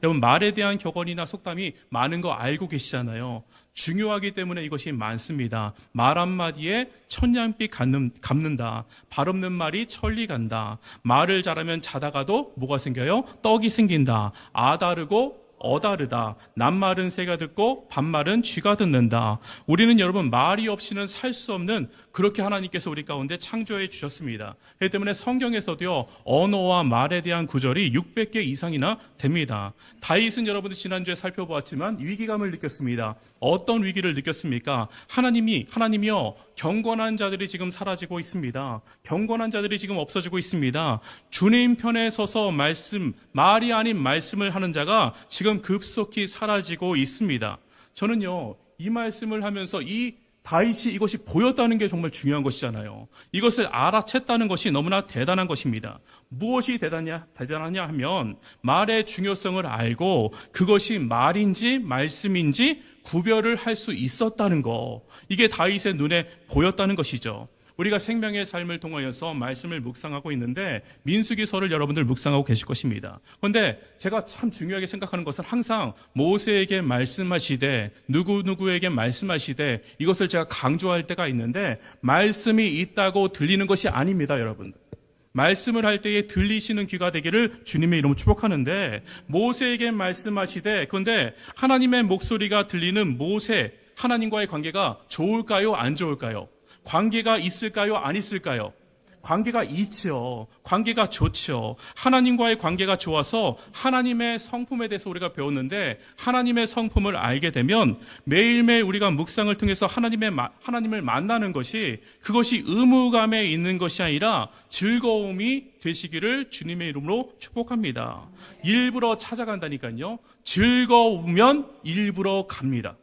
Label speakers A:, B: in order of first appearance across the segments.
A: 여러분, 말에 대한 격언이나 속담이 많은 거 알고 계시잖아요. 중요하기 때문에 이것이 많습니다. 말 한마디에 천냥빛 갚는다. 발 없는 말이 천리 간다. 말을 잘하면 자다가도 뭐가 생겨요? 떡이 생긴다. 아다르고 어다르다. 남말은 새가 듣고 반말은 쥐가 듣는다. 우리는 여러분 말이 없이는 살 수 없는, 그렇게 하나님께서 우리 가운데 창조해 주셨습니다. 그렇기 때문에 성경에서도요, 언어와 말에 대한 구절이 600개 이상이나 됩니다. 다윗은 여러분들 지난주에 살펴보았지만 위기감을 느꼈습니다. 어떤 위기를 느꼈습니까? 하나님이요, 경건한 자들이 지금 사라지고 있습니다. 경건한 자들이 지금 없어지고 있습니다. 주님 편에 서서 말이 아닌 말씀을 하는 자가 지금 급속히 사라지고 있습니다. 저는요, 이 말씀을 하면서 이 다윗이 이것이 보였다는 게 정말 중요한 것이잖아요. 이것을 알아챘다는 것이 너무나 대단한 것입니다. 무엇이 대단하냐 하면 말의 중요성을 알고 그것이 말인지 말씀인지 구별을 할 수 있었다는 거, 이게 다윗의 눈에 보였다는 것이죠. 우리가 생명의 삶을 통하여서 말씀을 묵상하고 있는데 민수기서를 여러분들 묵상하고 계실 것입니다. 그런데 제가 참 중요하게 생각하는 것은 항상 모세에게 말씀하시되 누구누구에게 말씀하시되, 이것을 제가 강조할 때가 있는데 말씀이 있다고 들리는 것이 아닙니다. 여러분, 말씀을 할 때에 들리시는 귀가 되기를 주님의 이름으로 축복하는데, 모세에게 말씀하시되, 그런데 하나님의 목소리가 들리는 모세, 하나님과의 관계가 좋을까요? 안 좋을까요? 관계가 있을까요? 안 있을까요? 관계가 있죠. 관계가 좋죠. 하나님과의 관계가 좋아서 하나님의 성품에 대해서 우리가 배웠는데, 하나님의 성품을 알게 되면 매일매일 우리가 묵상을 통해서 하나님을 만나는 것이, 그것이 의무감에 있는 것이 아니라 즐거움이 되시기를 주님의 이름으로 축복합니다. 일부러 찾아간다니까요. 즐거우면 일부러 갑니다.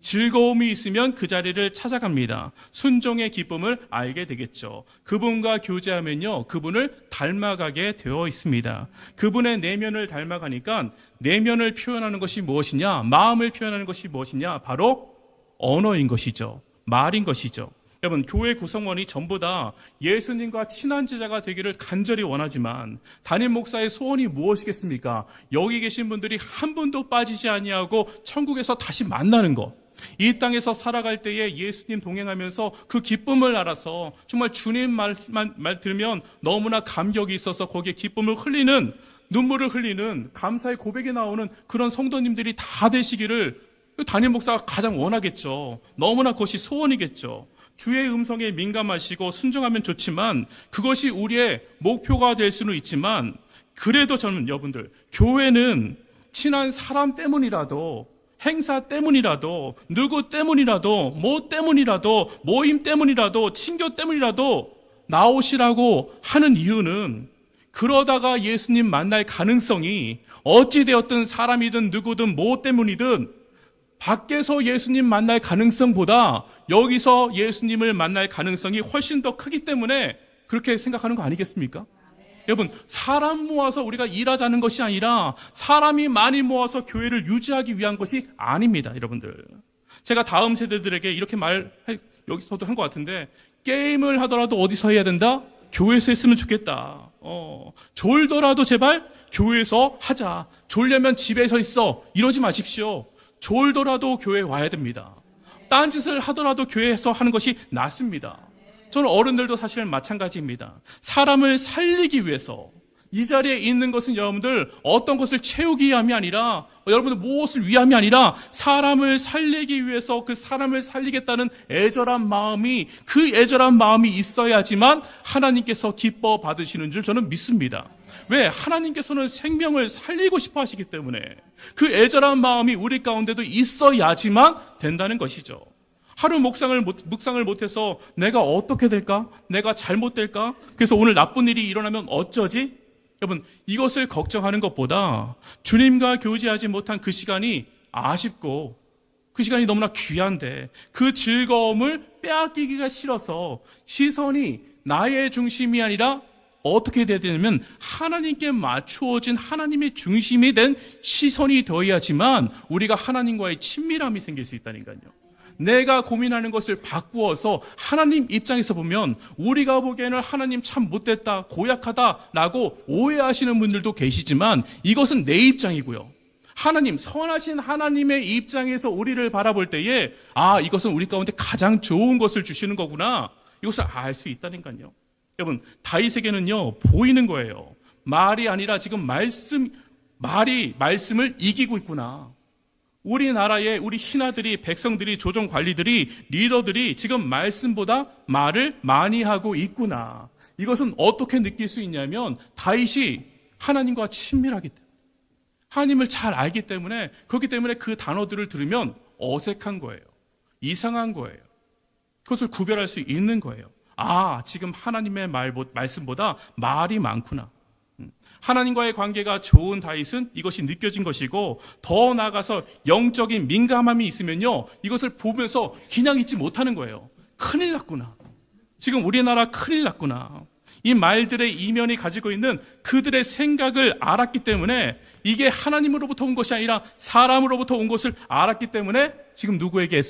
A: 즐거움이 있으면 그 자리를 찾아갑니다. 순종의 기쁨을 알게 되겠죠. 그분과 교제하면요, 그분을 닮아가게 되어 있습니다. 그분의 내면을 닮아가니까 내면을 표현하는 것이 무엇이냐, 마음을 표현하는 것이 무엇이냐, 바로 언어인 것이죠. 말인 것이죠. 여러분, 교회 구성원이 전부 다 예수님과 친한 제자가 되기를 간절히 원하지만 담임 목사의 소원이 무엇이겠습니까? 여기 계신 분들이 한 분도 빠지지 아니하고 천국에서 다시 만나는 것, 이 땅에서 살아갈 때에 예수님 동행하면서 그 기쁨을 알아서 정말 주님 말 들으면 너무나 감격이 있어서 거기에 기쁨을 흘리는, 눈물을 흘리는, 감사의 고백이 나오는 그런 성도님들이 다 되시기를 담임 목사가 가장 원하겠죠. 너무나 그것이 소원이겠죠. 주의 음성에 민감하시고 순종하면 좋지만 그것이 우리의 목표가 될 수는 있지만, 그래도 저는 여러분들, 교회는 친한 사람 때문이라도, 행사 때문이라도, 누구 때문이라도, 뭐 때문이라도, 모임 때문이라도, 친교 때문이라도 나오시라고 하는 이유는, 그러다가 예수님 만날 가능성이 어찌되었든 사람이든 누구든 뭐 때문이든 밖에서 예수님 만날 가능성보다 여기서 예수님을 만날 가능성이 훨씬 더 크기 때문에 그렇게 생각하는 거 아니겠습니까? 여러분, 사람 모아서 우리가 일하자는 것이 아니라 사람이 많이 모아서 교회를 유지하기 위한 것이 아닙니다. 여러분들, 제가 다음 세대들에게 이렇게 여기서도 한 것 같은데, 게임을 하더라도 어디서 해야 된다? 교회에서 했으면 좋겠다. 졸더라도 제발 교회에서 하자. 졸려면 집에서 있어. 이러지 마십시오. 졸더라도 교회에 와야 됩니다. 딴짓을 하더라도 교회에서 하는 것이 낫습니다. 저는 어른들도 사실 마찬가지입니다. 사람을 살리기 위해서 이 자리에 있는 것은 여러분들 어떤 것을 채우기 위함이 아니라, 여러분들 무엇을 위함이 아니라 사람을 살리기 위해서 그 사람을 살리겠다는 애절한 마음이, 그 애절한 마음이 있어야지만 하나님께서 기뻐 받으시는 줄 저는 믿습니다. 왜? 하나님께서는 생명을 살리고 싶어 하시기 때문에 그 애절한 마음이 우리 가운데도 있어야지만 된다는 것이죠. 하루 묵상을 못해서 내가 어떻게 될까? 내가 잘못될까? 그래서 오늘 나쁜 일이 일어나면 어쩌지? 여러분, 이것을 걱정하는 것보다 주님과 교제하지 못한 그 시간이 아쉽고 그 시간이 너무나 귀한데 그 즐거움을 빼앗기기가 싫어서 시선이 나의 중심이 아니라 어떻게 돼야 되냐면 하나님께 맞추어진 하나님의 중심이 된 시선이 되어야지만 우리가 하나님과의 친밀함이 생길 수 있다니까요. 내가 고민하는 것을 바꾸어서 하나님 입장에서 보면 우리가 보기에는 하나님 참 못됐다, 고약하다라고 오해하시는 분들도 계시지만 이것은 내 입장이고요. 하나님, 선하신 하나님의 입장에서 우리를 바라볼 때에 이것은 우리 가운데 가장 좋은 것을 주시는 거구나. 이것을 알 수 있다니까요. 여러분, 다윗에게는요, 보이는 거예요. 말이 아니라 지금 말이 말씀을 이기고 있구나. 우리나라의 우리 신하들이, 백성들이, 조정 관리들이, 리더들이 지금 말씀보다 말을 많이 하고 있구나. 이것은 어떻게 느낄 수 있냐면 다윗이 하나님과 친밀하기 때문에, 하나님을 잘 알기 때문에, 그렇기 때문에 그 단어들을 들으면 어색한 거예요. 이상한 거예요. 그것을 구별할 수 있는 거예요. 지금 하나님의 말씀보다 말이 많구나. 하나님과의 관계가 좋은 다윗은 이것이 느껴진 것이고, 더 나아가서 영적인 민감함이 있으면요, 이것을 보면서 그냥 있지 못하는 거예요. 큰일 났구나. 지금 우리나라 큰일 났구나. 이 말들의 이면이 가지고 있는 그들의 생각을 알았기 때문에, 이게 하나님으로부터 온 것이 아니라 사람으로부터 온 것을 알았기 때문에 지금 누구에게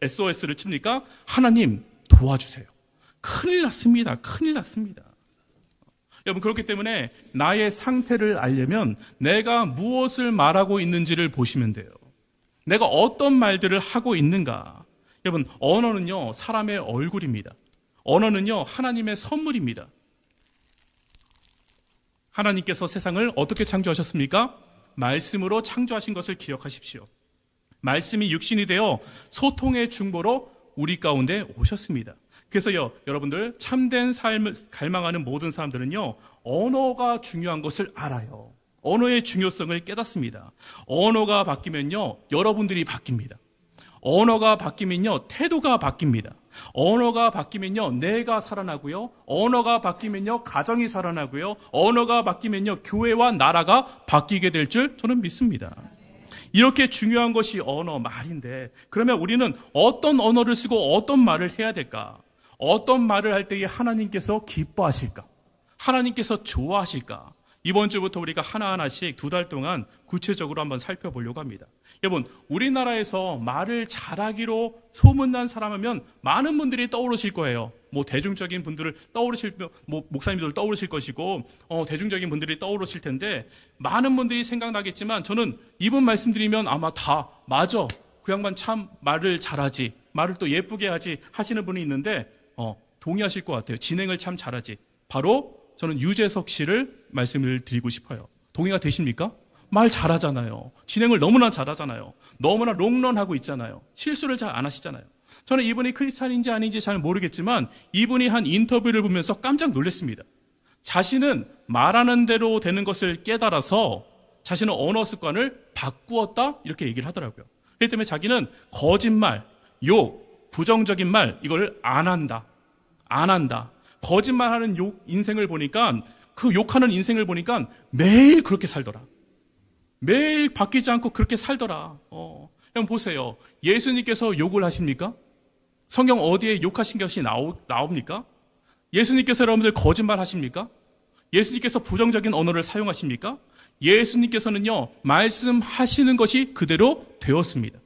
A: SOS를 칩니까? 하나님 도와주세요. 큰일 났습니다. 큰일 났습니다. 여러분, 그렇기 때문에 나의 상태를 알려면 내가 무엇을 말하고 있는지를 보시면 돼요. 내가 어떤 말들을 하고 있는가. 여러분, 언어는요, 사람의 얼굴입니다. 언어는요, 하나님의 선물입니다. 하나님께서 세상을 어떻게 창조하셨습니까? 말씀으로 창조하신 것을 기억하십시오. 말씀이 육신이 되어 소통의 중보로 우리 가운데 오셨습니다. 그래서요, 여러분들, 참된 삶을 갈망하는 모든 사람들은요, 언어가 중요한 것을 알아요. 언어의 중요성을 깨닫습니다. 언어가 바뀌면요, 여러분들이 바뀝니다. 언어가 바뀌면요, 태도가 바뀝니다. 언어가 바뀌면요, 내가 살아나고요. 언어가 바뀌면요, 가정이 살아나고요. 언어가 바뀌면요, 교회와 나라가 바뀌게 될 줄 저는 믿습니다. 이렇게 중요한 것이 언어, 말인데, 그러면 우리는 어떤 언어를 쓰고 어떤 말을 해야 될까? 어떤 말을 할 때에 하나님께서 기뻐하실까? 하나님께서 좋아하실까? 이번 주부터 우리가 하나하나씩 2달 동안 구체적으로 한번 살펴보려고 합니다. 여러분, 우리나라에서 말을 잘하기로 소문난 사람 하면 많은 분들이 떠오르실 거예요. 대중적인 분들을 목사님들 떠오르실 것이고, 대중적인 분들이 떠오르실 텐데, 많은 분들이 생각나겠지만, 저는 이분 말씀드리면 아마 다, 맞아. 그 양반 참 말을 잘하지. 말을 또 예쁘게 하지. 하시는 분이 있는데, 동의하실 것 같아요. 진행을 참 잘하지. 바로 저는 유재석 씨를 말씀을 드리고 싶어요. 동의가 되십니까? 말 잘하잖아요. 진행을 너무나 잘하잖아요. 너무나 롱런하고 있잖아요. 실수를 잘 안 하시잖아요. 저는 이분이 크리스찬인지 아닌지 잘 모르겠지만 이분이 한 인터뷰를 보면서 깜짝 놀랐습니다. 자신은 말하는 대로 되는 것을 깨달아서 자신의 언어 습관을 바꾸었다, 이렇게 얘기를 하더라고요. 그렇기 때문에 자기는 거짓말, 욕, 부정적인 말, 이걸 안 한다. 거짓말하는 인생을 보니까, 그 욕하는 인생을 보니까 매일 그렇게 살더라. 매일 바뀌지 않고 그렇게 살더라. 그럼 보세요. 예수님께서 욕을 하십니까? 성경 어디에 욕하신 것이 나옵니까? 예수님께서 여러분들 거짓말 하십니까? 예수님께서 부정적인 언어를 사용하십니까? 예수님께서는요, 말씀하시는 것이 그대로 되었습니다.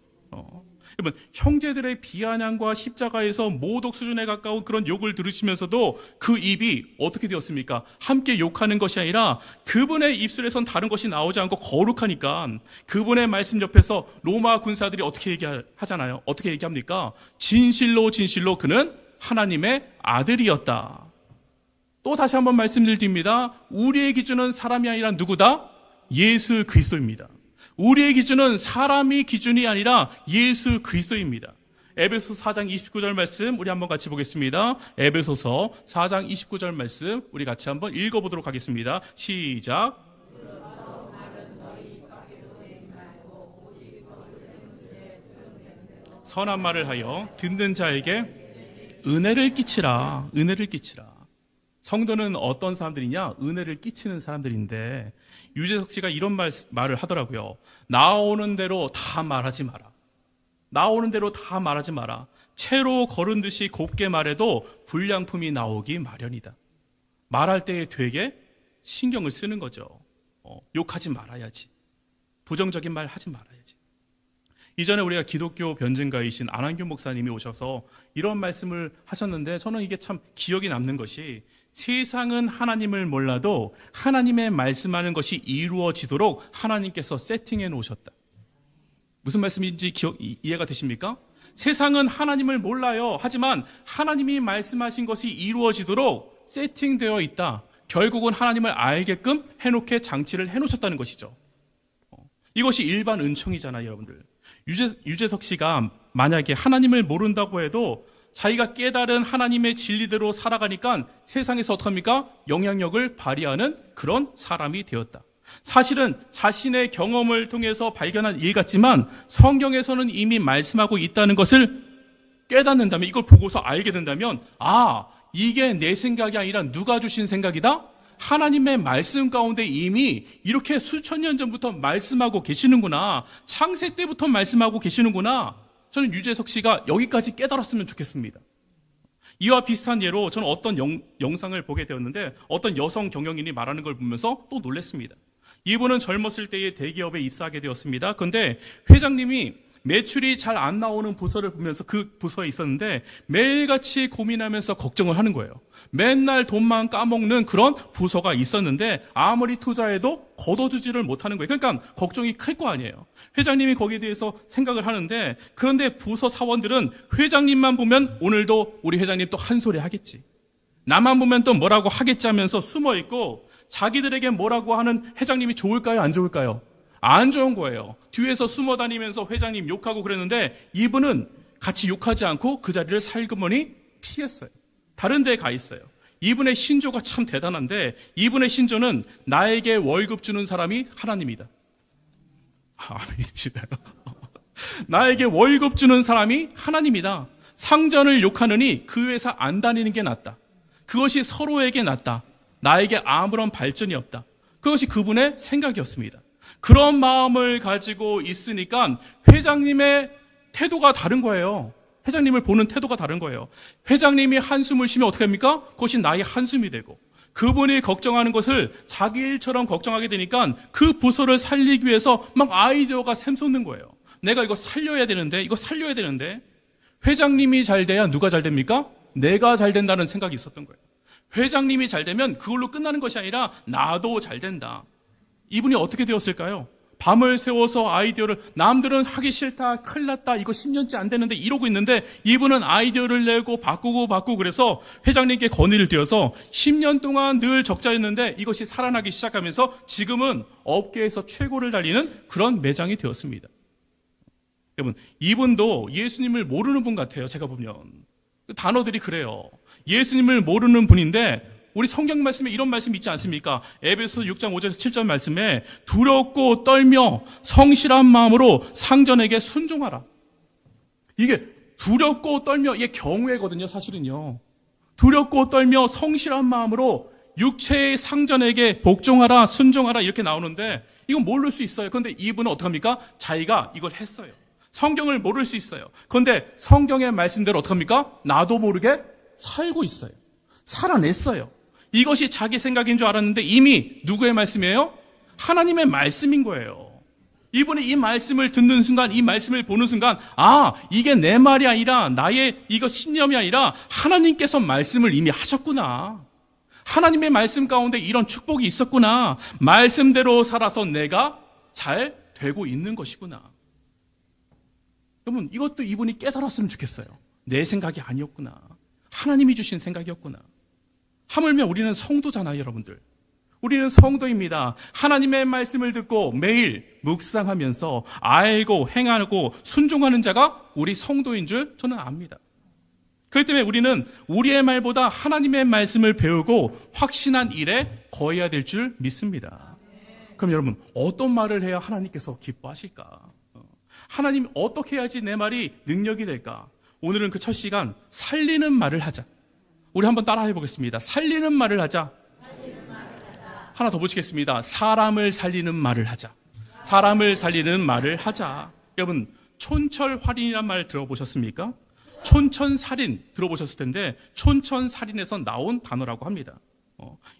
A: 여러분, 형제들의 비아냥과 십자가에서 모독 수준에 가까운 그런 욕을 들으시면서도 그 입이 어떻게 되었습니까? 함께 욕하는 것이 아니라 그분의 입술에선 다른 것이 나오지 않고 거룩하니까 그분의 말씀 옆에서 로마 군사들이 어떻게 얘기하잖아요. 어떻게 얘기합니까? 진실로 그는 하나님의 아들이었다. 또 다시 한번 말씀드립니다. 우리의 기준은 사람이 아니라 누구다? 예수 그리스도입니다. 우리의 기준은 사람이 기준이 아니라 예수 그리스도입니다. 에베소서 4장 29절 말씀 우리 한번 같이 보겠습니다. 에베소서 4장 29절 말씀 우리 같이 한번 읽어보도록 하겠습니다. 시작. 선한 말을 하여 듣는 자에게 은혜를 끼치라. 성도는 어떤 사람들이냐? 은혜를 끼치는 사람들인데, 유재석 씨가 이런 말을 하더라고요. 나오는 대로 다 말하지 마라. 채로 거른 듯이 곱게 말해도 불량품이 나오기 마련이다. 말할 때에 되게 신경을 쓰는 거죠. 욕하지 말아야지. 부정적인 말 하지 말아야지. 이전에 우리가 기독교 변증가이신 안한균 목사님이 오셔서 이런 말씀을 하셨는데, 저는 이게 참 기억이 남는 것이, 세상은 하나님을 몰라도 하나님의 말씀하는 것이 이루어지도록 하나님께서 세팅해 놓으셨다. 무슨 말씀인지 이해가 되십니까? 세상은 하나님을 몰라요. 하지만 하나님이 말씀하신 것이 이루어지도록 세팅되어 있다. 결국은 하나님을 알게끔 해놓게 장치를 해놓으셨다는 것이죠. 이것이 일반 은총이잖아요, 여러분들. 유재석 씨가 만약에 하나님을 모른다고 해도 자기가 깨달은 하나님의 진리대로 살아가니까 세상에서 어떡합니까? 영향력을 발휘하는 그런 사람이 되었다. 사실은 자신의 경험을 통해서 발견한 일 같지만 성경에서는 이미 말씀하고 있다는 것을 깨닫는다면, 이걸 보고서 알게 된다면, 아, 이게 내 생각이 아니라 누가 주신 생각이다? 하나님의 말씀 가운데 이미 이렇게 수천 년 전부터 말씀하고 계시는구나. 창세 때부터 말씀하고 계시는구나. 저는 유재석 씨가 여기까지 깨달았으면 좋겠습니다. 이와 비슷한 예로 저는 어떤 영상을 보게 되었는데 어떤 여성 경영인이 말하는 걸 보면서 또 놀랐습니다. 이분은 젊었을 때에 대기업에 입사하게 되었습니다. 그런데 회장님이 매출이 잘 안 나오는 부서를 보면서 그 부서에 있었는데 매일같이 고민하면서 걱정을 하는 거예요. 맨날 돈만 까먹는 그런 부서가 있었는데 아무리 투자해도 거둬두지를 못하는 거예요. 그러니까 걱정이 클 거 아니에요. 회장님이 거기에 대해서 생각을 하는데, 그런데 부서 사원들은 회장님만 보면 오늘도 우리 회장님 또 한 소리 하겠지, 나만 보면 또 뭐라고 하겠지 하면서 숨어있고, 자기들에게 뭐라고 하는 회장님이 좋을까요, 안 좋을까요? 안 좋은 거예요. 뒤에서 숨어 다니면서 회장님 욕하고 그랬는데 이분은 같이 욕하지 않고 그 자리를 살그머니 피했어요. 다른 데에 가 있어요. 이분의 신조가 참 대단한데, 이분의 신조는 나에게 월급 주는 사람이 하나님이다. 아멘이시다. 나에게 월급 주는 사람이 하나님이다. 상전을 욕하느니 그 회사 안 다니는 게 낫다. 그것이 서로에게 낫다. 나에게 아무런 발전이 없다. 그것이 그분의 생각이었습니다. 그런 마음을 가지고 있으니까 회장님의 태도가 다른 거예요. 회장님을 보는 태도가 다른 거예요. 회장님이 한숨을 쉬면 어떻게 합니까? 그것이 나의 한숨이 되고, 그분이 걱정하는 것을 자기 일처럼 걱정하게 되니까 그 부서를 살리기 위해서 막 아이디어가 샘솟는 거예요. 내가 이거 살려야 되는데, 이거 살려야 되는데. 회장님이 잘 돼야 누가 잘 됩니까? 내가 잘 된다는 생각이 있었던 거예요. 회장님이 잘 되면 그걸로 끝나는 것이 아니라 나도 잘 된다. 이분이 어떻게 되었을까요? 밤을 새워서 아이디어를, 남들은 하기 싫다, 큰일 났다, 이거 10년째 안 되는데 이러고 있는데 이분은 아이디어를 내고 바꾸고 그래서 회장님께 건의를 드려서 10년 동안 늘 적자였는데 이것이 살아나기 시작하면서 지금은 업계에서 최고를 달리는 그런 매장이 되었습니다. 여러분, 이분도 예수님을 모르는 분 같아요. 제가 보면 단어들이 그래요. 예수님을 모르는 분인데 우리 성경 말씀에 이런 말씀 있지 않습니까? 에베소 6장 5절에서 7절 말씀에 두렵고 떨며 성실한 마음으로 상전에게 순종하라. 이게 두렵고 떨며, 이게 경외거든요, 사실은요. 두렵고 떨며 성실한 마음으로 육체의 상전에게 복종하라, 순종하라, 이렇게 나오는데 이건 모를 수 있어요. 그런데 이분은 어떡합니까? 자기가 이걸 했어요. 성경을 모를 수 있어요. 그런데 성경의 말씀대로 어떡합니까? 나도 모르게 살고 있어요. 살아냈어요. 이것이 자기 생각인 줄 알았는데 이미 누구의 말씀이에요? 하나님의 말씀인 거예요. 이분이 이 말씀을 듣는 순간, 이 말씀을 보는 순간, 아, 이게 내 말이 아니라 나의 이거 신념이 아니라 하나님께서 말씀을 이미 하셨구나. 하나님의 말씀 가운데 이런 축복이 있었구나. 말씀대로 살아서 내가 잘 되고 있는 것이구나. 여러분, 이것도 이분이 깨달았으면 좋겠어요. 내 생각이 아니었구나. 하나님이 주신 생각이었구나. 하물며 우리는 성도잖아요, 여러분들. 우리는 성도입니다. 하나님의 말씀을 듣고 매일 묵상하면서 알고 행하고 순종하는 자가 우리 성도인 줄 저는 압니다. 그렇기 때문에 우리는 우리의 말보다 하나님의 말씀을 배우고 확신한 일에 거해야 될 줄 믿습니다. 그럼 여러분, 어떤 말을 해야 하나님께서 기뻐하실까? 하나님, 어떻게 해야지 내 말이 능력이 될까? 오늘은 그 첫 시간, 살리는 말을 하자. 우리 한번 따라해 보겠습니다. 살리는 말을 하자. 하나 더 붙이겠습니다. 사람을 살리는 말을 하자. 사람을 살리는 말을 하자. 여러분, 촌철활인이란 말 들어보셨습니까? 촌천살인 들어보셨을 텐데 촌천살인에서 나온 단어라고 합니다.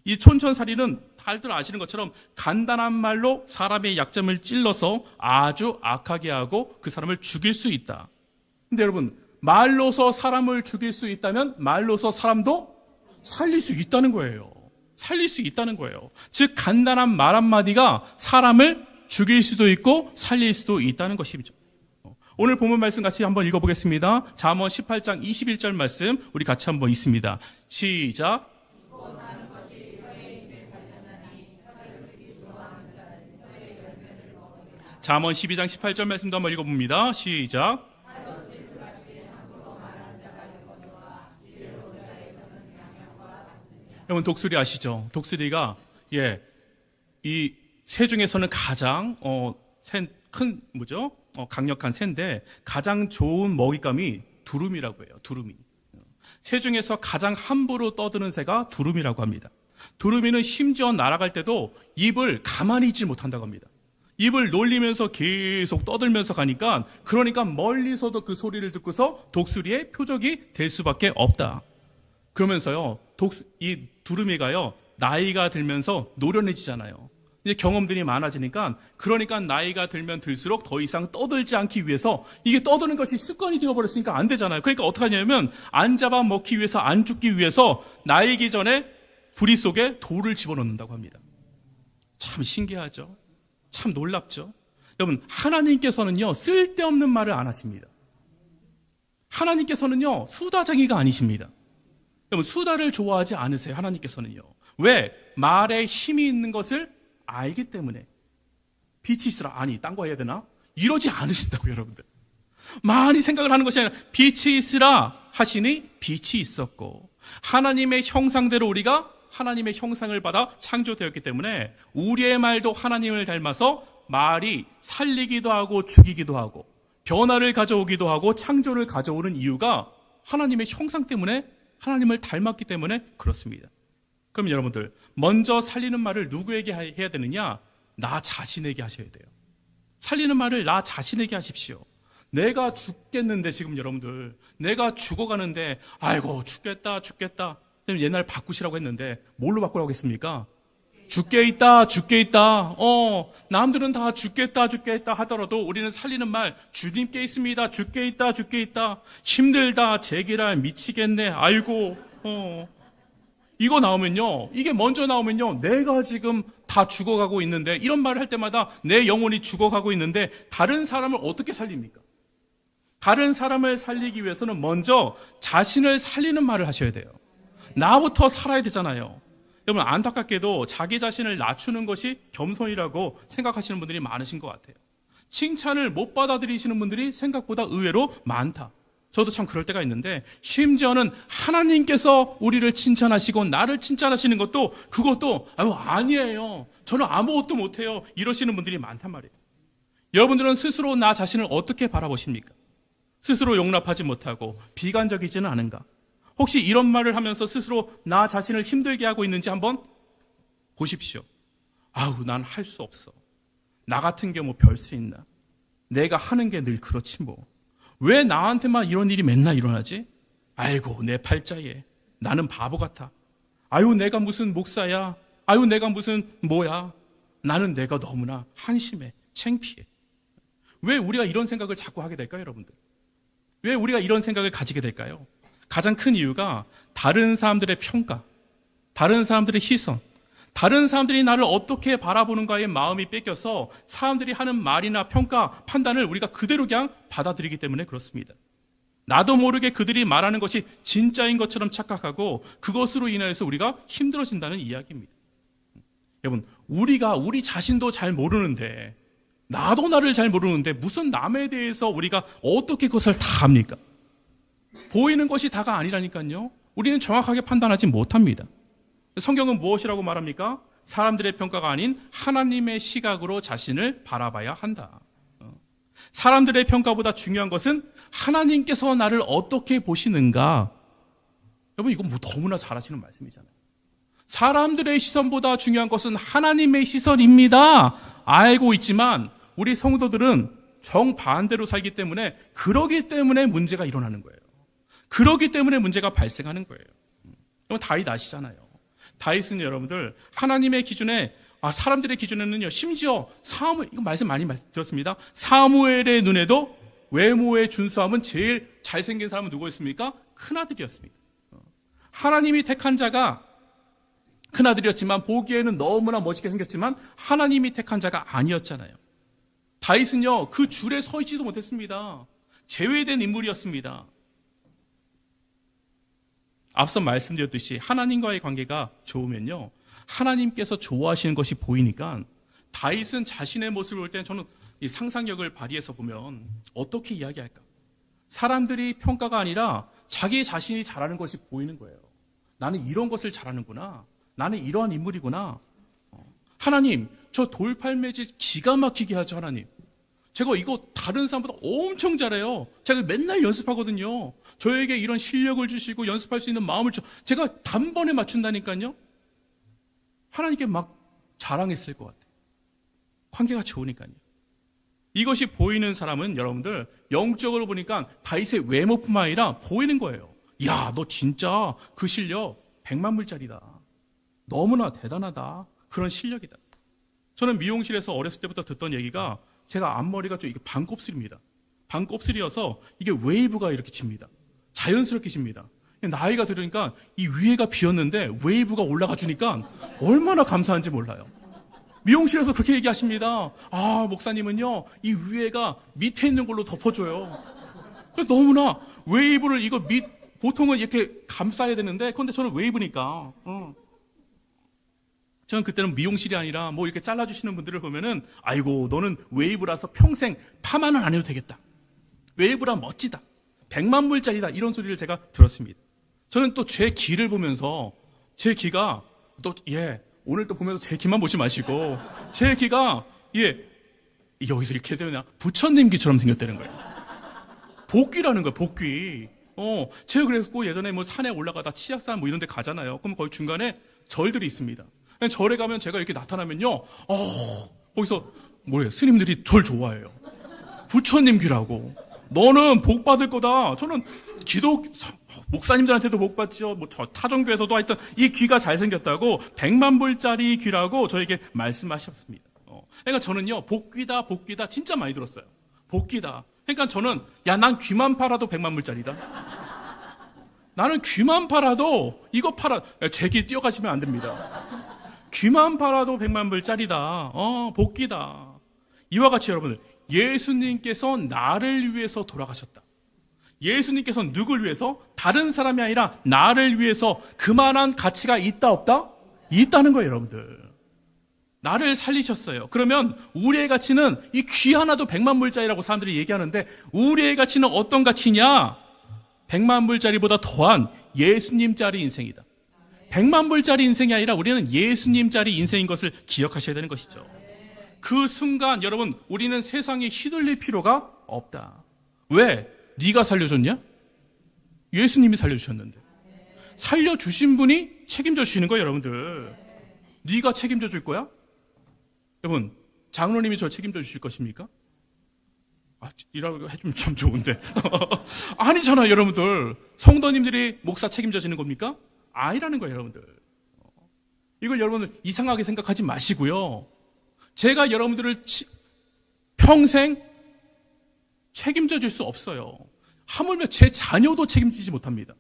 A: 이 촌천살인은 다들 아시는 것처럼 간단한 말로 사람의 약점을 찔러서 아주 악하게 하고 그 사람을 죽일 수 있다. 근데 여러분, 말로서 사람을 죽일 수 있다면 말로서 사람도 살릴 수 있다는 거예요. 살릴 수 있다는 거예요. 즉 간단한 말 한마디가 사람을 죽일 수도 있고 살릴 수도 있다는 것이죠. 오늘 본문 말씀 같이 한번 읽어보겠습니다. 잠언 18장 21절 말씀 우리 같이 한번 읽습니다. 시작. 잠언 12장 18절 말씀도 한번 읽어봅니다. 시작. 여러분 독수리 아시죠? 독수리가 이 새 중에서는 가장 큰 강력한 새인데 가장 좋은 먹잇감이 두루미라고 해요. 두루미. 새 중에서 가장 함부로 떠드는 새가 두루미라고 합니다. 두루미는 심지어 날아갈 때도 입을 가만히 있지 못한다고 합니다. 입을 놀리면서 계속 떠들면서 가니까 그러니까 멀리서도 그 소리를 듣고서 독수리의 표적이 될 수밖에 없다. 그러면서요, 이 두루미가요, 나이가 들면서 노련해지잖아요. 이제 경험들이 많아지니까, 그러니까 나이가 들면 들수록 더 이상 떠들지 않기 위해서, 이게 떠드는 것이 습관이 되어버렸으니까 안 되잖아요. 그러니까 어떻게 하냐면, 안 잡아먹기 위해서, 안 죽기 위해서, 나이기 전에 부리 속에 돌을 집어넣는다고 합니다. 참 신기하죠? 참 놀랍죠? 여러분, 하나님께서는요, 쓸데없는 말을 안 하십니다. 하나님께서는요, 수다쟁이가 아니십니다. 여러분, 수다를 좋아하지 않으세요, 하나님께서는요. 왜? 말에 힘이 있는 것을 알기 때문에. 빛이 있으라. 아니, 딴 거 해야 되나? 이러지 않으신다고요, 여러분들. 많이 생각을 하는 것이 아니라 빛이 있으라 하시니 빛이 있었고, 하나님의 형상대로 우리가 하나님의 형상을 받아 창조되었기 때문에 우리의 말도 하나님을 닮아서 말이 살리기도 하고 죽이기도 하고 변화를 가져오기도 하고 창조를 가져오는 이유가 하나님의 형상 때문에, 하나님을 닮았기 때문에 그렇습니다. 그럼 여러분들, 먼저 살리는 말을 누구에게 해야 되느냐? 나 자신에게 하셔야 돼요. 살리는 말을 나 자신에게 하십시오. 내가 죽겠는데, 지금 여러분들, 내가 죽어가는데, 아이고 죽겠다. 옛날 바꾸시라고 했는데 뭘로 바꾸라고 했습니까? 죽게 있다. 남들은 다 죽겠다 하더라도 우리는 살리는 말, 주님께 있습니다. 죽게 있다. 힘들다. 제기랄 미치겠네. 아이고, 이거 나오면요, 이게 먼저 나오면요, 내가 지금 다 죽어가고 있는데, 이런 말을 할 때마다 내 영혼이 죽어가고 있는데, 다른 사람을 어떻게 살립니까? 다른 사람을 살리기 위해서는 먼저 자신을 살리는 말을 하셔야 돼요. 나부터 살아야 되잖아요. 여러분, 안타깝게도 자기 자신을 낮추는 것이 겸손이라고 생각하시는 분들이 많으신 것 같아요. 칭찬을 못 받아들이시는 분들이 생각보다 의외로 많다. 저도 참 그럴 때가 있는데, 심지어는 하나님께서 우리를 칭찬하시고 나를 칭찬하시는 것도, 그것도 아니에요, 저는 아무것도 못해요, 이러시는 분들이 많단 말이에요. 여러분들은 스스로 나 자신을 어떻게 바라보십니까? 스스로 용납하지 못하고 비관적이지는 않은가? 혹시 이런 말을 하면서 스스로 나 자신을 힘들게 하고 있는지 한번 보십시오. 난 할 수 없어. 나 같은 경우 별 수 있나? 내가 하는 게 늘 그렇지 뭐. 왜 나한테만 이런 일이 맨날 일어나지? 아이고, 내 팔자에. 나는 바보 같아. 내가 무슨 목사야. 내가 무슨 뭐야. 나는 내가 너무나 한심해. 창피해. 왜 우리가 이런 생각을 자꾸 하게 될까요, 여러분들? 왜 우리가 이런 생각을 가지게 될까요? 가장 큰 이유가 다른 사람들의 평가, 다른 사람들의 시선, 다른 사람들이 나를 어떻게 바라보는가의 마음이 뺏겨서 사람들이 하는 말이나 평가, 판단을 우리가 그대로 그냥 받아들이기 때문에 그렇습니다. 나도 모르게 그들이 말하는 것이 진짜인 것처럼 착각하고 그것으로 인해서 우리가 힘들어진다는 이야기입니다. 여러분, 우리가 우리 자신도 잘 모르는데, 나도 나를 잘 모르는데 무슨 남에 대해서 우리가 어떻게 그것을 다 합니까? 보이는 것이 다가 아니라니까요. 우리는 정확하게 판단하지 못합니다. 성경은 무엇이라고 말합니까? 사람들의 평가가 아닌 하나님의 시각으로 자신을 바라봐야 한다. 사람들의 평가보다 중요한 것은 하나님께서 나를 어떻게 보시는가. 여러분, 이건 너무나 잘 하시는 말씀이잖아요. 사람들의 시선보다 중요한 것은 하나님의 시선입니다. 알고 있지만 우리 성도들은 정반대로 살기 때문에, 그러기 때문에 문제가 일어나는 거예요. 그러기 때문에 문제가 발생하는 거예요. 여러분, 다윗 아시잖아요. 다윗은 여러분들 하나님의 기준에, 사람들의 기준에는요, 심지어 이거 말씀 많이 들었습니다. 사무엘의 눈에도 외모의 준수함은 제일 잘생긴 사람은 누구였습니까? 큰아들이었습니다. 하나님이 택한 자가 큰아들이었지만 보기에는 너무나 멋있게 생겼지만 하나님이 택한 자가 아니었잖아요. 다윗은요, 그 줄에 서 있지도 못했습니다. 제외된 인물이었습니다. 앞서 말씀드렸듯이 하나님과의 관계가 좋으면요, 하나님께서 좋아하시는 것이 보이니까 다윗은 자신의 모습을 볼 때는 저는 이 상상력을 발휘해서 보면 어떻게 이야기할까? 사람들이 평가가 아니라 자기 자신이 잘하는 것이 보이는 거예요. 나는 이런 것을 잘하는구나. 나는 이러한 인물이구나. 하나님, 저 돌팔매질 기가 막히게 하죠, 하나님. 제가 이거 다른 사람보다 엄청 잘해요. 제가 맨날 연습하거든요. 저에게 이런 실력을 주시고 연습할 수 있는 마음을 제가 단번에 맞춘다니까요. 하나님께 막 자랑했을 것 같아요. 관계가 좋으니까요. 이것이 보이는 사람은 여러분들 영적으로 보니까 다윗의 외모뿐만 아니라 보이는 거예요. 야, 너 진짜 그 실력 100만 불짜리다. 너무나 대단하다. 그런 실력이다. 저는 미용실에서 어렸을 때부터 듣던 얘기가 제가 앞머리가 좀 이게 반곱슬입니다. 반곱슬이어서 이게 웨이브가 이렇게 칩니다. 자연스럽게 칩니다. 나이가 들으니까 이 위에가 비었는데 웨이브가 올라가 주니까 얼마나 감사한지 몰라요. 미용실에서 그렇게 얘기하십니다. 아, 목사님은요, 이 위에가 밑에 있는 걸로 덮어줘요. 너무나 웨이브를 이거 보통은 이렇게 감싸야 되는데, 그런데 저는 웨이브니까. 저는 그때는 미용실이 아니라 뭐 이렇게 잘라주시는 분들을 보면은, 아이고, 너는 웨이브라서 평생 파마는 안 해도 되겠다. 웨이브라 멋지다. 100만 불짜리다. 이런 소리를 제가 들었습니다. 저는 또 제 귀를 보면서, 제 귀가 또, 오늘 또 보면서 제 귀만 보지 마시고, 제 귀가, 여기서 이렇게 되냐, 부처님 귀처럼 생겼다는 거예요. 복귀라는 거예요, 복귀. 제가 그랬고, 예전에 뭐 산에 올라가다 치악산 뭐 이런 데 가잖아요. 그럼 거기 중간에 절들이 있습니다. 절에 가면 제가 이렇게 나타나면요, 거기서, 스님들이 절 좋아해요. 부처님 귀라고. 너는 복 받을 거다. 저는 목사님들한테도 복 받지요. 뭐 타종교에서도 하여튼 이 귀가 잘생겼다고 100만 불짜리 귀라고 저에게 말씀하셨습니다. 그러니까 저는요, 복귀다 진짜 많이 들었어요. 복귀다. 그러니까 저는, 난 귀만 팔아도 100만 불짜리다. 나는 귀만 팔아도 제 귀 뛰어가시면 안 됩니다. 귀만 팔아도 100만 불짜리다. 복귀다. 이와 같이 여러분들, 예수님께서 나를 위해서 돌아가셨다. 예수님께서 누굴 위해서? 다른 사람이 아니라 나를 위해서 그만한 가치가 있다 없다? 있다는 거예요, 여러분들. 나를 살리셨어요. 그러면 우리의 가치는 이 귀 하나도 100만 불짜리라고 사람들이 얘기하는데, 우리의 가치는 어떤 가치냐? 100만 불짜리보다 더한 예수님짜리 인생이다. 100만 불짜리 인생이 아니라 우리는 예수님짜리 인생인 것을 기억하셔야 되는 것이죠. 그 순간 여러분, 우리는 세상에 휘둘릴 필요가 없다. 왜? 네가 살려줬냐? 예수님이 살려주셨는데. 살려주신 분이 책임져 주시는 거예요, 여러분들. 네가 책임져 줄 거야? 여러분, 장로님이 저 책임져 주실 것입니까? 이라고 해주면 참 좋은데. 아니잖아요, 여러분들. 성도님들이 목사 책임져 주는 겁니까? 아니라는 거예요, 여러분들. 이걸 여러분들 이상하게 생각하지 마시고요. 제가 여러분들을 평생 책임져 줄 수 없어요. 하물며 제 자녀도 책임지지 못합니다.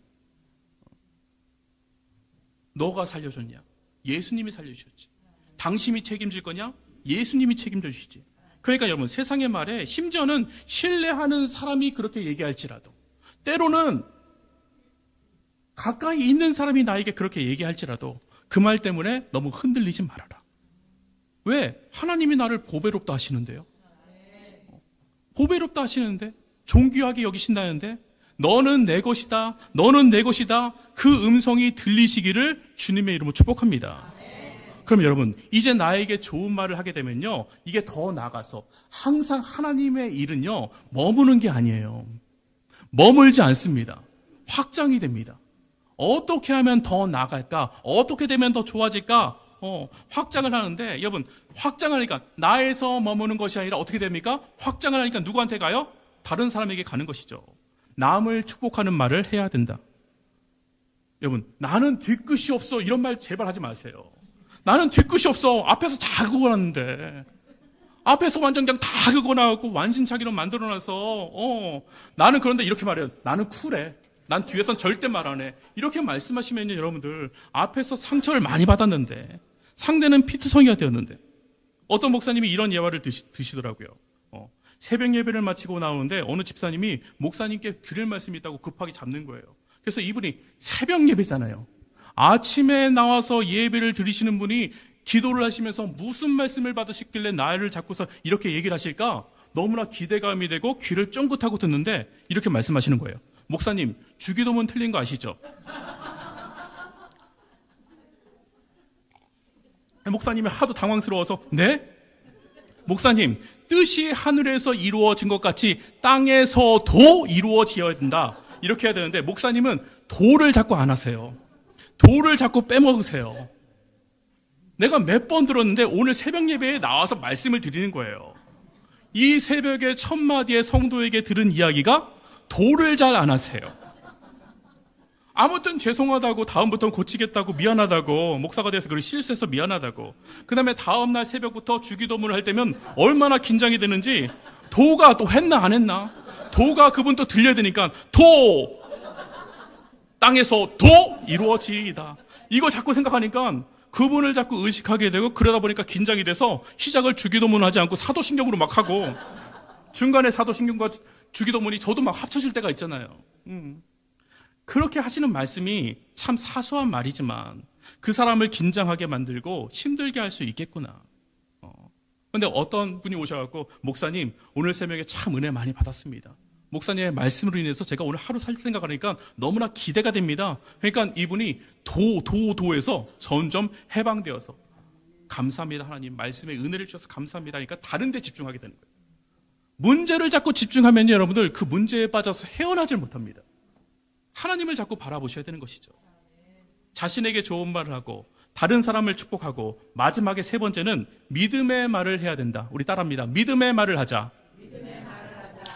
A: 너가 살려줬냐? 예수님이 살려주셨지. 당신이 책임질 거냐? 예수님이 책임져 주시지. 그러니까 여러분, 세상의 말에 심지어는 신뢰하는 사람이 그렇게 얘기할지라도, 때로는 가까이 있는 사람이 나에게 그렇게 얘기할지라도 그 말 때문에 너무 흔들리지 말아라. 왜? 하나님이 나를 보배롭다 하시는데요. 보배롭다 하시는데, 존귀하게 여기신다는데, 너는 내 것이다, 너는 내 것이다, 그 음성이 들리시기를 주님의 이름으로 축복합니다. 그럼 여러분, 이제 나에게 좋은 말을 하게 되면요, 이게 더 나아가서 항상 하나님의 일은요, 머무는 게 아니에요. 머물지 않습니다. 확장이 됩니다. 어떻게 하면 더 나아갈까? 어떻게 되면 더 좋아질까? 확장을 하는데, 여러분, 확장을 하니까 나에서 머무는 것이 아니라 어떻게 됩니까? 확장을 하니까 누구한테 가요? 다른 사람에게 가는 것이죠. 남을 축복하는 말을 해야 된다. 여러분, 나는 뒤끝이 없어, 이런 말 제발 하지 마세요. 나는 뒤끝이 없어. 앞에서 다 긁어놨는데, 앞에서 완전 그냥 다 긁어놔갖고 완신차기로 만들어놔서, 나는 그런데 이렇게 말해요. 나는 쿨해. 난 뒤에선 절대 말 안 해. 이렇게 말씀하시면요, 여러분들 앞에서 상처를 많이 받았는데 상대는 피투성이가 되었는데 어떤 목사님이 이런 예화를 드시더라고요. 새벽 예배를 마치고 나오는데 어느 집사님이 목사님께 드릴 말씀이 있다고 급하게 잡는 거예요. 그래서 이분이 새벽 예배잖아요. 아침에 나와서 예배를 드리시는 분이 기도를 하시면서 무슨 말씀을 받으셨길래 나를 잡고서 이렇게 얘기를 하실까? 너무나 기대감이 되고 귀를 쫑긋하고 듣는데 이렇게 말씀하시는 거예요. 목사님, 주기도문 틀린 거 아시죠? 목사님이 하도 당황스러워서 네? 목사님, 뜻이 하늘에서 이루어진 것 같이 땅에서도 이루어져야 된다. 이렇게 해야 되는데 목사님은 도를 자꾸 안 하세요. 도를 자꾸 빼먹으세요. 내가 몇 번 들었는데 오늘 새벽 예배에 나와서 말씀을 드리는 거예요. 이 새벽에 첫 마디의 성도에게 들은 이야기가 도를 잘 안 하세요. 아무튼 죄송하다고, 다음부터는 고치겠다고, 미안하다고, 목사가 돼서 그걸 실수해서 미안하다고. 그 다음에 다음날 새벽부터 주기도문을 할 때면 얼마나 긴장이 되는지, 도가 또 했나 안 했나? 도가 그분 또 들려야 되니까, 도! 땅에서 도! 이루어지이다. 이거 자꾸 생각하니까 그분을 자꾸 의식하게 되고, 그러다 보니까 긴장이 돼서 시작을 주기도문 하지 않고 사도신경으로 막 하고, 중간에 사도신경과 주기도문이 저도 막 합쳐질 때가 있잖아요. 그렇게 하시는 말씀이 참 사소한 말이지만 그 사람을 긴장하게 만들고 힘들게 할 수 있겠구나. 근데 어떤 분이 오셔갖고 목사님 오늘 새벽에 참 은혜 많이 받았습니다. 목사님의 말씀으로 인해서 제가 오늘 하루 살 생각하니까 너무나 기대가 됩니다. 그러니까 이분이 도에서 점점 해방되어서 감사합니다 하나님, 말씀에 은혜를 주셔서 감사합니다 하니까 다른 데 집중하게 되는 거예요. 문제를 자꾸 집중하면 여러분들 그 문제에 빠져서 헤어나질 못합니다. 하나님을 자꾸 바라보셔야 되는 것이죠. 자신에게 좋은 말을 하고 다른 사람을 축복하고 마지막에 세 번째는 믿음의 말을 해야 된다. 우리 따라합니다. 믿음의 말을 하자.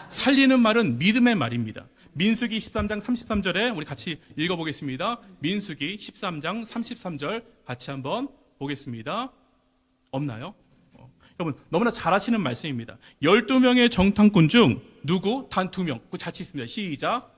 A: 살리는 말은 믿음의 말입니다. 민수기 13장 33절에 우리 같이 읽어보겠습니다. 민수기 13장 33절 같이 한번 보겠습니다. 없나요? 여러분 너무나 잘 하시는 말씀입니다. 12명의 정탐꾼 중 누구? 단 2명. 그 같이 있습니다. 시작.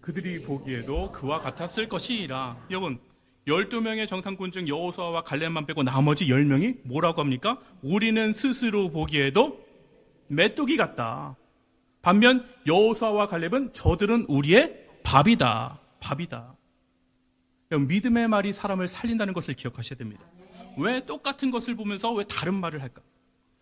A: 그들이 보기에도 그와 같았을 것이라. 여러분 12명의 정탐꾼 중 여호수아와 갈렙만 빼고 나머지 10명이 뭐라고 합니까? 우리는 스스로 보기에도 메뚜기 같다. 반면 여호수아와 갈렙은 저들은 우리의 밥이다. 여러분, 믿음의 말이 사람을 살린다는 것을 기억하셔야 됩니다. 왜 똑같은 것을 보면서 왜 다른 말을 할까?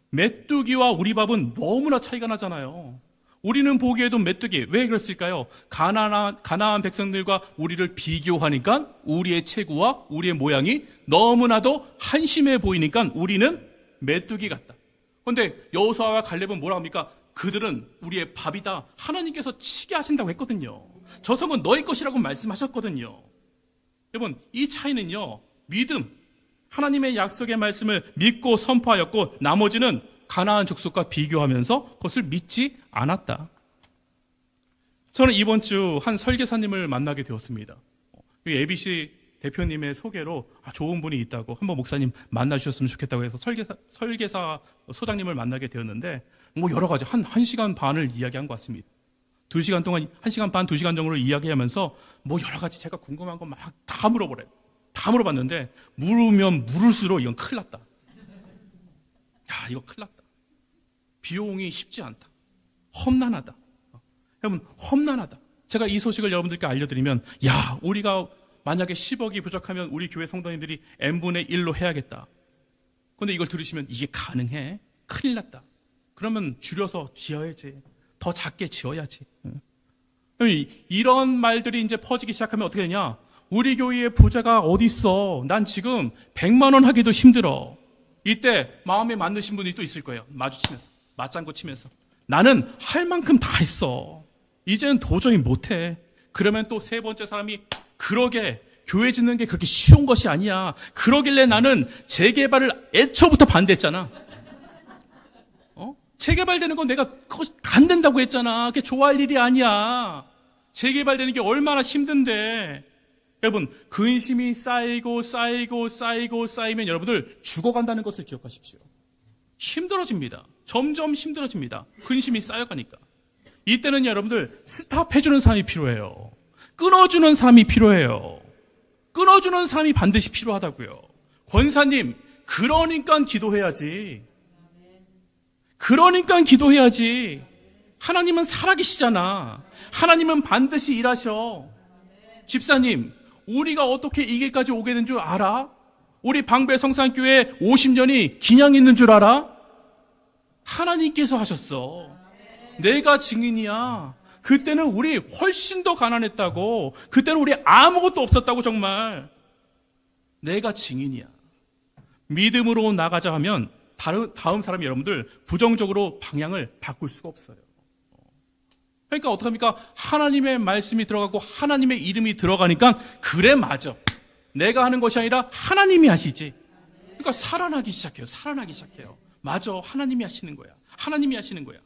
A: 메뚜기와 우리 밥은 너무나 차이가 나잖아요. 우리는 보기에도 메뚜기. 왜 그랬을까요? 가나안 백성들과 우리를 비교하니까 우리의 체구와 우리의 모양이 너무나도 한심해 보이니까 우리는 메뚜기 같다. 그런데 여호수아와 갈렙은 뭐라 합니까? 그들은 우리의 밥이다. 하나님께서 치게 하신다고 했거든요. 저 성은 너희 것이라고 말씀하셨거든요. 여러분 이 차이는요, 믿음, 하나님의 약속의 말씀을 믿고 선포하였고 나머지는 가나안 족속과 비교하면서 그것을 믿지 않았다. 저는 이번 주 한 설계사님을 만나게 되었습니다. ABC 대표님의 소개로 좋은 분이 있다고 한번 목사님 만나주셨으면 좋겠다고 해서 설계사 소장님을 만나게 되었는데 여러 가지 한 시간 반을 이야기한 것 같습니다. 2시간 동안 1시간 반, 2시간 정도로 이야기하면서 여러 가지 제가 궁금한 거 막 다 물어보래요. 다 물어봤는데 물으면 물을수록 이건 큰일 났다. 야, 이거 큰일 났다. 비용이 쉽지 않다. 험난하다. 여러분, 험난하다. 제가 이 소식을 여러분들께 알려드리면, 야, 우리가 만약에 10억이 부족하면 우리 교회 성도님들이 n분의 1로 해야겠다. 그런데 이걸 들으시면 이게 가능해? 큰일 났다. 그러면 줄여서 지어야지. 더 작게 지어야지. 이런 말들이 이제 퍼지기 시작하면 어떻게 되냐? 우리 교회에 부자가 어디 있어? 난 지금 100만 원 하기도 힘들어. 이때 마음에 맞으신 분이 또 있을 거예요. 마주치면서, 맞장구 치면서. 나는 할 만큼 다 했어. 이제는 도저히 못해. 그러면 또 세 번째 사람이 그러게 교회 짓는 게 그렇게 쉬운 것이 아니야. 그러길래 나는 재개발을 애초부터 반대했잖아. 재개발되는 건 내가 그거 안 된다고 했잖아. 그게 좋아할 일이 아니야. 재개발되는 게 얼마나 힘든데. 여러분, 근심이 쌓이면 여러분들 죽어간다는 것을 기억하십시오. 힘들어집니다. 점점 힘들어집니다. 근심이 쌓여가니까. 이때는 여러분들 스탑해주는 사람이 필요해요. 끊어주는 사람이 필요해요. 끊어주는 사람이 반드시 필요하다고요. 권사님, 그러니까 기도해야지. 그러니까 기도해야지. 하나님은 살아계시잖아. 하나님은 반드시 일하셔. 집사님, 우리가 어떻게 이 길까지 오게 된 줄 알아? 우리 방배 성산교회 50년이 기냥 있는 줄 알아? 하나님께서 하셨어. 내가 증인이야. 그때는 우리 훨씬 더 가난했다고. 그때는 우리 아무것도 없었다고. 정말 내가 증인이야. 믿음으로 나가자 하면 다음 사람이 여러분들 부정적으로 방향을 바꿀 수가 없어요. 그러니까 어떡합니까? 하나님의 말씀이 들어가고 하나님의 이름이 들어가니까 그래, 맞아, 내가 하는 것이 아니라 하나님이 하시지. 그러니까 살아나기 시작해요. 맞아, 하나님이 하시는 거야. 하나님이 하시는 거야.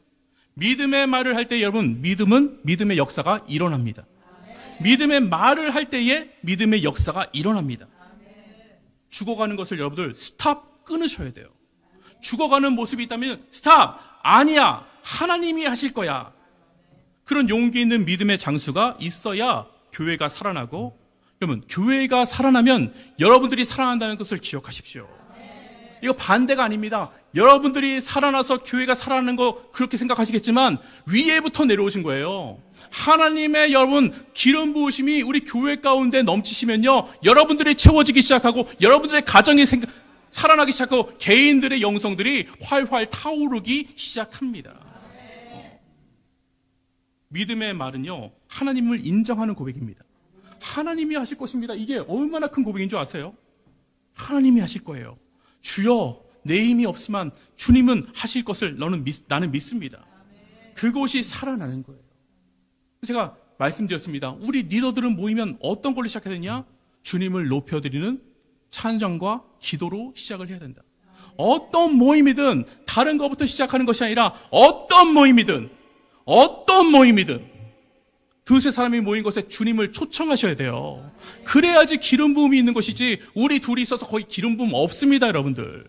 A: 믿음의 말을 할 때 여러분, 믿음은 믿음의 역사가 일어납니다. 믿음의 말을 할 때에 믿음의 역사가 일어납니다. 죽어가는 것을 여러분들 스탑, 끊으셔야 돼요. 죽어가는 모습이 있다면 스탑, 아니야, 하나님이 하실 거야. 그런 용기 있는 믿음의 장수가 있어야 교회가 살아나고, 여러분, 교회가 살아나면 여러분들이 살아난다는 것을 기억하십시오. 이거 반대가 아닙니다. 여러분들이 살아나서 교회가 살아나는 거 그렇게 생각하시겠지만 위에부터 내려오신 거예요. 하나님의 여러분 기름 부으심이 우리 교회 가운데 넘치시면요, 여러분들이 채워지기 시작하고 여러분들의 가정이 살아나기 시작하고 개인들의 영성들이 활활 타오르기 시작합니다. 믿음의 말은요, 하나님을 인정하는 고백입니다. 하나님이 하실 것입니다. 이게 얼마나 큰 고백인 줄 아세요? 하나님이 하실 거예요. 주여, 내 힘이 없지만 주님은 하실 것을 나는 믿습니다. 그것이 살아나는 거예요. 제가 말씀드렸습니다. 우리 리더들은 모이면 어떤 걸로 시작해야 되냐? 주님을 높여드리는 찬양과 기도로 시작을 해야 된다. 어떤 모임이든 다른 것부터 시작하는 것이 아니라 어떤 모임이든 두세 사람이 모인 것에 주님을 초청하셔야 돼요. 그래야지 기름 부음이 있는 것이지, 우리 둘이 있어서 거의 기름 부음 없습니다. 여러분들,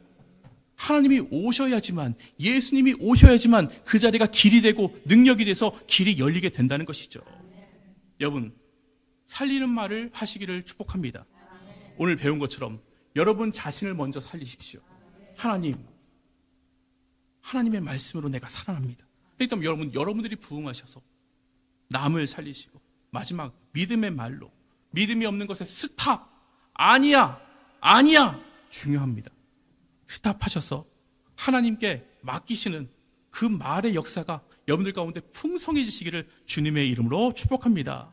A: 하나님이 오셔야지만, 예수님이 오셔야지만 그 자리가 길이 되고 능력이 돼서 길이 열리게 된다는 것이죠. 여러분, 살리는 말을 하시기를 축복합니다. 오늘 배운 것처럼 여러분 자신을 먼저 살리십시오. 하나님의 말씀으로 내가 살아납니다. 일단 여러분들이 부응하셔서 남을 살리시고, 마지막 믿음의 말로, 믿음이 없는 것에 스탑, 아니야 중요합니다. 스탑하셔서 하나님께 맡기시는 그 말의 역사가 여러분들 가운데 풍성해지시기를 주님의 이름으로 축복합니다.